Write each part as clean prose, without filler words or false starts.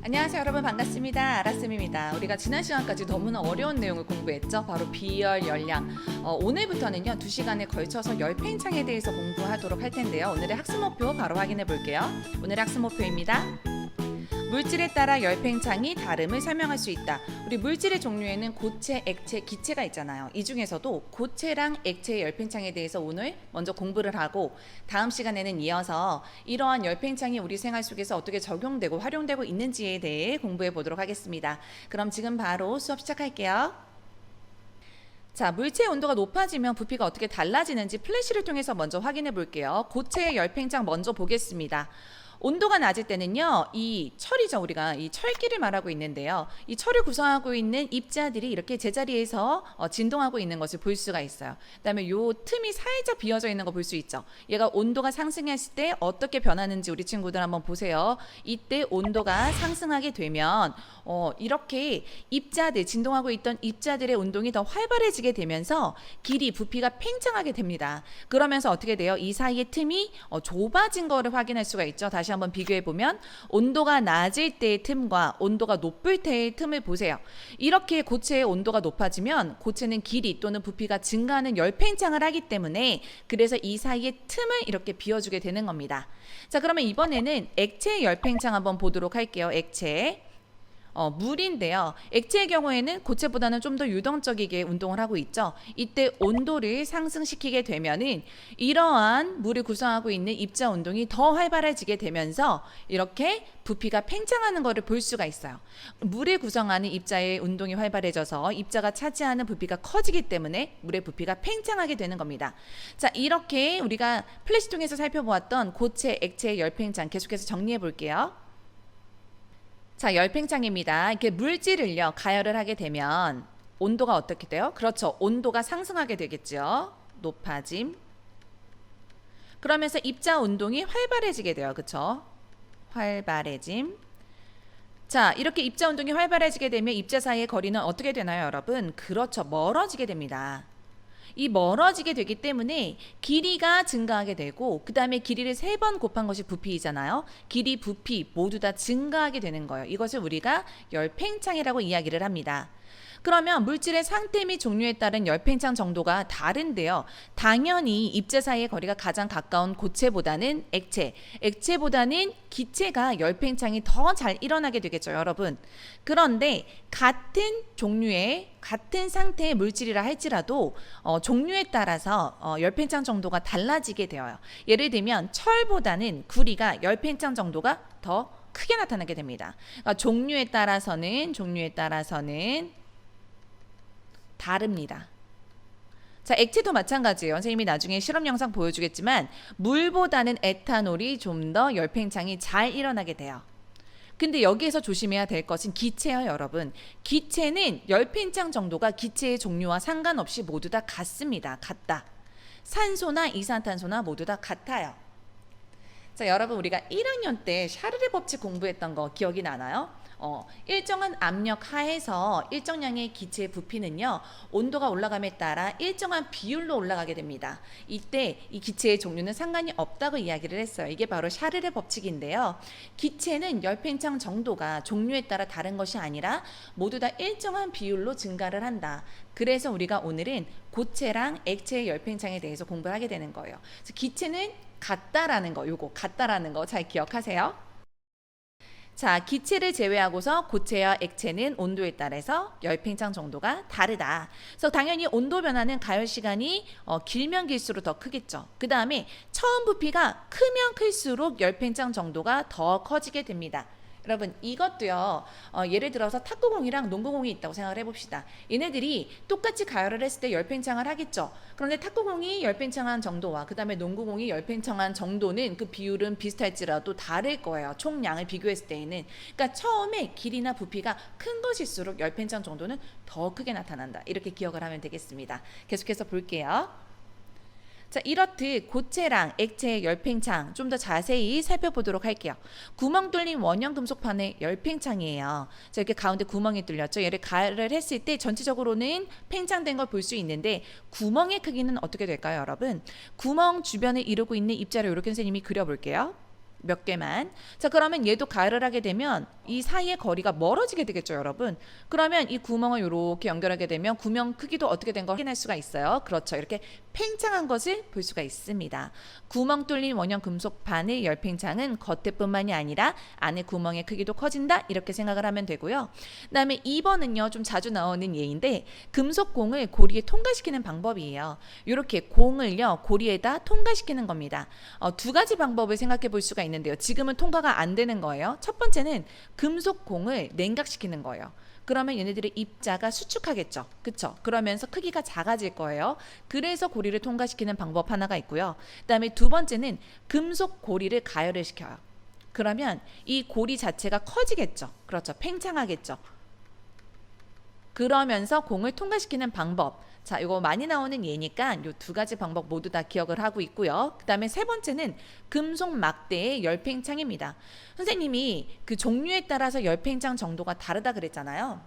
안녕하세요 여러분, 반갑습니다. 아라쌤입니다. 우리가 지난 시간까지 너무나 어려운 내용을 공부했죠. 바로 비열, 열량. 오늘부터는요 2시간에 걸쳐서 열팽창에 대해서 공부하도록 할 텐데요. 오늘의 학습 목표 바로 확인해 볼게요. 오늘의 학습 목표입니다. 물질에 따라 열팽창이 다름을 설명할 수 있다. 우리 물질의 종류에는 고체, 액체, 기체가 있잖아요. 이 중에서도 고체랑 액체의 열팽창에 대해서 오늘 먼저 공부를 하고, 다음 시간에는 이어서 이러한 열팽창이 우리 생활 속에서 어떻게 적용되고 활용되고 있는지에 대해 공부해 보도록 하겠습니다. 그럼 지금 바로 수업 시작할게요. 자, 물체의 온도가 높아지면 부피가 어떻게 달라지는지 플래시를 통해서 먼저 확인해 볼게요. 고체의 열팽창 먼저 보겠습니다. 온도가 낮을 때는요, 이 철이죠. 우리가 이 철기를 말하고 있는데요. 이 철을 구성하고 있는 입자들이 이렇게 제자리에서 진동하고 있는 것을 볼 수가 있어요. 그다음에 요 틈이 살짝 비어져 있는 거 볼 수 있죠. 얘가 온도가 상승했을 때 어떻게 변하는지 우리 친구들 한번 보세요. 이때 온도가 상승하게 되면 이렇게 입자들, 진동하고 있던 입자들의 운동이 더 활발해지게 되면서 길이, 부피가 팽창하게 됩니다. 그러면서 어떻게 돼요? 이 사이의 틈이 좁아진 거를 확인할 수가 있죠. 다시 한번 비교해 보면 온도가 낮을 때의 틈과 온도가 높을 때의 틈을 보세요. 이렇게 고체의 온도가 높아지면 고체는 길이 또는 부피가 증가하는 열팽창을 하기 때문에, 그래서 이 사이의 틈을 이렇게 비워주게 되는 겁니다. 자, 그러면 이번에는 액체의 열팽창 한번 보도록 할게요. 액체. 물인데요. 액체의 경우에는 고체보다는 좀 더 유동적이게 운동을 하고 있죠. 이때 온도를 상승시키게 되면은 이러한 물을 구성하고 있는 입자 운동이 더 활발해지게 되면서 이렇게 부피가 팽창하는 것을 볼 수가 있어요. 물을 구성하는 입자의 운동이 활발해져서 입자가 차지하는 부피가 커지기 때문에 물의 부피가 팽창하게 되는 겁니다. 자, 이렇게 우리가 플래시 통해서 살펴보았던 고체, 액체의 열팽창 계속해서 정리해 볼게요. 자, 열팽창입니다. 이렇게 물질을요 가열을 하게 되면 온도가 어떻게 돼요? 그렇죠. 온도가 상승하게 되겠죠. 높아짐. 그러면서 입자 운동이 활발해지게 돼요. 그렇죠? 활발해짐. 자, 이렇게 입자 운동이 활발해지게 되면 입자 사이의 거리는 어떻게 되나요, 여러분? 그렇죠. 멀어지게 됩니다. 이 멀어지게 되기 때문에 길이가 증가하게 되고, 그 다음에 길이를 3번 곱한 것이 부피이잖아요. 길이, 부피 모두 다 증가하게 되는 거예요. 이것을 우리가 열팽창이라고 이야기를 합니다. 그러면 물질의 상태 및 종류에 따른 열팽창 정도가 다른데요. 당연히 입자 사이의 거리가 가장 가까운 고체보다는 액체, 액체보다는 기체가 열팽창이 더 잘 일어나게 되겠죠, 여러분. 그런데 같은 종류의 같은 상태의 물질이라 할지라도 종류에 따라서 열팽창 정도가 달라지게 되어요. 예를 들면 철보다는 구리가 열팽창 정도가 더 크게 나타나게 됩니다. 그러니까 종류에 따라서는 다릅니다. 자, 액체도 마찬가지예요. 선생님이 나중에 실험 영상 보여주겠지만 물보다는 에탄올이 좀 더 열팽창이 잘 일어나게 돼요. 근데 여기에서 조심해야 될 것은 기체예요, 여러분. 기체는 열팽창 정도가 기체의 종류와 상관없이 모두 다 같습니다. 같다. 산소나 이산탄소나 모두 다 같아요. 자, 여러분, 우리가 1학년 때 샤르르 법칙 공부했던 거 기억이 나나요? 일정한 압력 하에서 일정량의 기체의 부피는요, 온도가 올라감에 따라 일정한 비율로 올라가게 됩니다. 이때 이 기체의 종류는 상관이 없다고 이야기를 했어요. 이게 바로 샤르르 법칙인데요. 기체는 열팽창 정도가 종류에 따라 다른 것이 아니라 모두 다 일정한 비율로 증가를 한다. 그래서 우리가 오늘은 고체랑 액체의 열팽창에 대해서 공부를 하게 되는 거예요. 그래서 기체는 같다라는 거, 요거 같다라는 거 잘 기억하세요. 자, 기체를 제외하고서 고체와 액체는 온도에 따라서 열팽창 정도가 다르다. 그래서 당연히 온도 변화는 가열 시간이 길면 길수록 더 크겠죠. 그 다음에 처음 부피가 크면 클수록 열팽창 정도가 더 커지게 됩니다. 여러분, 이것도요, 예를 들어서 탁구공이랑 농구공이 있다고 생각을 해봅시다. 얘네들이 똑같이 가열을 했을 때 열팽창을 하겠죠. 그런데 탁구공이 열팽창한 정도와 그 다음에 농구공이 열팽창한 정도는 그 비율은 비슷할지라도 다를 거예요. 총량을 비교했을 때에는. 그러니까 처음에 길이나 부피가 큰 것일수록 열팽창 정도는 더 크게 나타난다. 이렇게 기억을 하면 되겠습니다. 계속해서 볼게요. 자, 이렇듯 고체랑 액체의 열팽창 좀 더 자세히 살펴보도록 할게요. 구멍 뚫린 원형 금속판의 열팽창이에요. 자, 이렇게 가운데 구멍이 뚫렸죠. 얘를 가열을 했을 때 전체적으로는 팽창된 걸 볼 수 있는데 구멍의 크기는 어떻게 될까요, 여러분? 구멍 주변을 이루고 있는 입자를 이렇게 선생님이 그려볼게요. 몇 개만. 자, 그러면 얘도 가열을 하게 되면 이 사이의 거리가 멀어지게 되겠죠, 여러분. 그러면 이 구멍을 이렇게 연결하게 되면 구멍 크기도 어떻게 된 걸 확인할 수가 있어요. 그렇죠. 이렇게 팽창한 것을 볼 수가 있습니다. 구멍 뚫린 원형 금속 바늘 열팽창은 겉에뿐만이 아니라 안에 구멍의 크기도 커진다. 이렇게 생각을 하면 되고요. 그다음에 2번은요. 좀 자주 나오는 예인데 금속 공을 고리에 통과시키는 방법이에요. 이렇게 공을요. 고리에다 통과시키는 겁니다. 두 가지 방법을 생각해 볼 수가 있는데요. 지금은 통과가 안 되는 거예요. 첫 번째는 금속 공을 냉각시키는 거예요. 그러면 얘네들의 입자가 수축하겠죠. 그쵸? 그러면서 크기가 작아질 거예요. 그래서 고리를 통과시키는 방법 하나가 있고요. 그다음에 두 번째는 금속 고리를 가열을 시켜요. 그러면 이 고리 자체가 커지겠죠. 그렇죠. 팽창하겠죠. 그러면서 공을 통과시키는 방법. 자, 이거 많이 나오는 예니까 이 두 가지 방법 모두 다 기억을 하고 있고요. 그 다음에 세 번째는 금속 막대의 열팽창입니다. 선생님이 그 종류에 따라서 열팽창 정도가 다르다 그랬잖아요.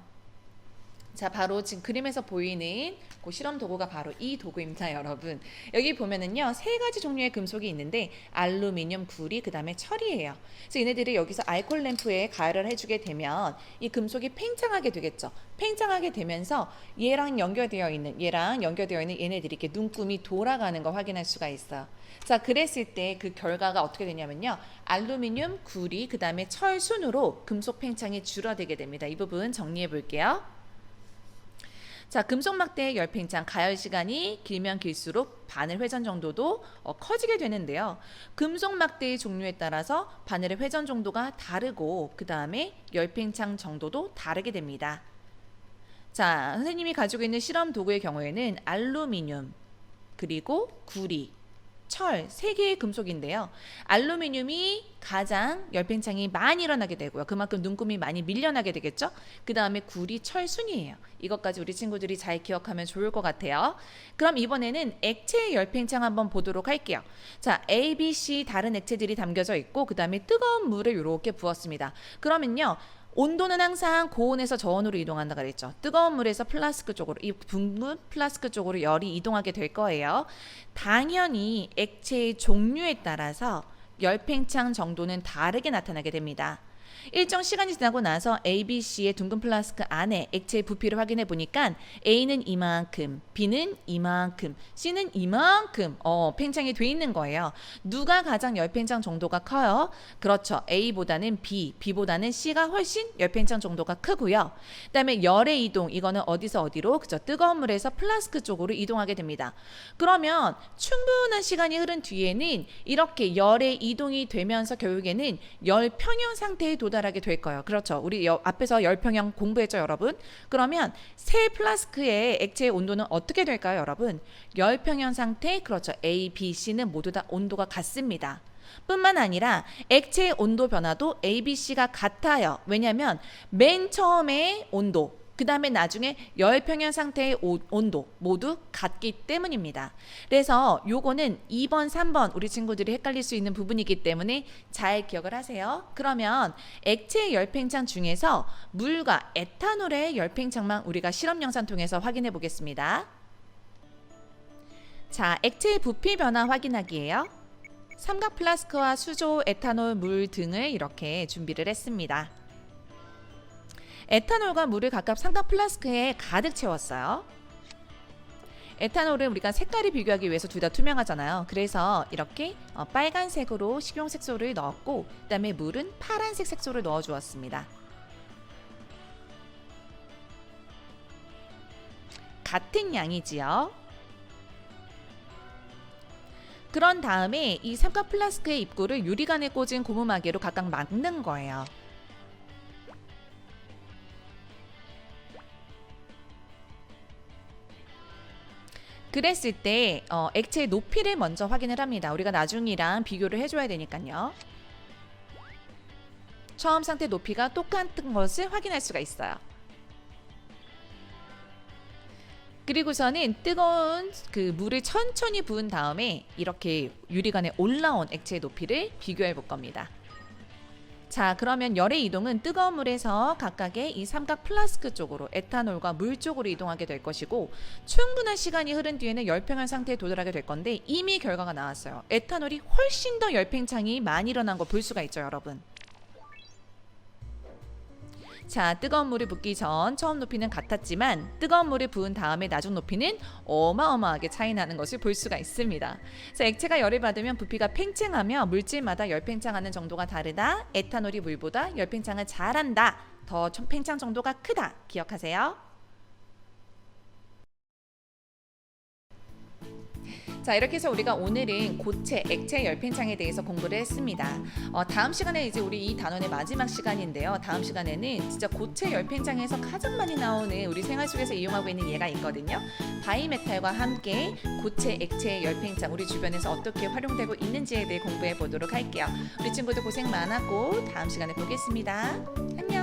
자, 바로 지금 그림에서 보이는 그 실험 도구가 바로 이 도구입니다, 여러분. 여기 보면은요, 세 가지 종류의 금속이 있는데 알루미늄, 구리, 그 다음에 철이에요. 그래서 얘네들이 여기서 알코올 램프에 가열을 해주게 되면 이 금속이 팽창하게 되겠죠. 팽창하게 되면서 얘랑 연결되어 있는 얘네들이 이렇게 눈금이 돌아가는 거 확인할 수가 있어요. 자, 그랬을 때 그 결과가 어떻게 되냐면요, 알루미늄, 구리, 그 다음에 철 순으로 금속 팽창이 줄어들게 됩니다. 이 부분 정리해 볼게요. 자, 금속 막대의 열팽창 가열 시간이 길면 길수록 바늘 회전 정도도 커지게 되는데요. 금속 막대의 종류에 따라서 바늘의 회전 정도가 다르고 그 다음에 열팽창 정도도 다르게 됩니다. 자, 선생님이 가지고 있는 실험 도구의 경우에는 알루미늄, 그리고 구리, 철, 세 개의 금속인데요. 알루미늄이 가장 열팽창이 많이 일어나게 되고요. 그만큼 눈금이 많이 밀려나게 되겠죠. 그 다음에 구리, 철 순이에요. 이것까지 우리 친구들이 잘 기억하면 좋을 것 같아요. 그럼 이번에는 액체의 열팽창 한번 보도록 할게요. 자, A, B, C 다른 액체들이 담겨져 있고 그 다음에 뜨거운 물을 이렇게 부었습니다. 그러면요, 온도는 항상 고온에서 저온으로 이동한다 그랬죠. 뜨거운 물에서 플라스크 쪽으로, 이 붕붕 플라스크 쪽으로 열이 이동하게 될 거예요. 당연히 액체의 종류에 따라서 열팽창 정도는 다르게 나타나게 됩니다. 일정 시간이 지나고 나서 A, B, C의 둥근 플라스크 안에 액체의 부피를 확인해 보니까 A는 이만큼, B는 이만큼, C는 이만큼 팽창이 돼 있는 거예요. 누가 가장 열팽창 정도가 커요? 그렇죠. A보다는 B, B보다는 C가 훨씬 열팽창 정도가 크고요. 그다음에 열의 이동, 이거는 어디서 어디로? 그죠? 뜨거운 물에서 플라스크 쪽으로 이동하게 됩니다. 그러면 충분한 시간이 흐른 뒤에는 이렇게 열의 이동이 되면서 결국에는 열 평형 상태에 도달하게 될 거예요. 그렇죠. 우리 앞에서 열평형 공부했죠, 여러분? 그러면 새 플라스크의 액체의 온도는 어떻게 될까요, 여러분? 열평형 상태, 그렇죠. A, B, C는 모두 다 온도가 같습니다. 뿐만 아니라 액체의 온도 변화도 A, B, C가 같아요. 왜냐하면 맨 처음에 온도, 그 다음에 나중에 열평형 상태의 온도 모두 같기 때문입니다. 그래서 요거는 2번, 3번 우리 친구들이 헷갈릴 수 있는 부분이기 때문에 잘 기억을 하세요. 그러면 액체의 열팽창 중에서 물과 에탄올의 열팽창만 우리가 실험 영상 통해서 확인해 보겠습니다. 자, 액체의 부피 변화 확인하기예요. 삼각 플라스크와 수조, 에탄올, 물 등을 이렇게 준비를 했습니다. 에탄올과 물을 각각 삼각 플라스크에 가득 채웠어요. 에탄올을 우리가 색깔을 비교하기 위해서 둘 다 투명하잖아요. 그래서 이렇게 빨간색으로 식용 색소를 넣었고 그 다음에 물은 파란색 색소를 넣어 주었습니다. 같은 양이지요. 그런 다음에 이 삼각 플라스크의 입구를 유리관에 꽂은 고무마개로 각각 막는 거예요. 그랬을 때 액체의 높이를 먼저 확인을 합니다. 우리가 나중이랑 비교를 해줘야 되니까요. 처음 상태 높이가 똑같은 것을 확인할 수가 있어요. 그리고서는 뜨거운 그 물을 천천히 부은 다음에 이렇게 유리관에 올라온 액체의 높이를 비교해 볼 겁니다. 자, 그러면 열의 이동은 뜨거운 물에서 각각의 이 삼각 플라스크 쪽으로 에탄올과 물 쪽으로 이동하게 될 것이고 충분한 시간이 흐른 뒤에는 열팽한 상태에 도달하게 될 건데 이미 결과가 나왔어요. 에탄올이 훨씬 더 열팽창이 많이 일어난 거 볼 수가 있죠, 여러분. 자, 뜨거운 물이 붓기 전 처음 높이는 같았지만 뜨거운 물이 부은 다음에 나중 높이는 어마어마하게 차이 나는 것을 볼 수가 있습니다. 그래서 액체가 열을 받으면 부피가 팽창하며 물질마다 열팽창하는 정도가 다르다. 에탄올이 물보다 열팽창을 잘한다. 더 팽창 정도가 크다. 기억하세요. 자, 이렇게 해서 우리가 오늘은 고체, 액체 열팽창에 대해서 공부를 했습니다. 다음 시간에 이제 우리 이 단원의 마지막 시간인데요. 다음 시간에는 진짜 고체 열팽창에서 가장 많이 나오는 우리 생활 속에서 이용하고 있는 예가 있거든요. 바이메탈과 함께 고체, 액체 열팽창 우리 주변에서 어떻게 활용되고 있는지에 대해 공부해 보도록 할게요. 우리 친구들 고생 많았고 다음 시간에 보겠습니다. 안녕.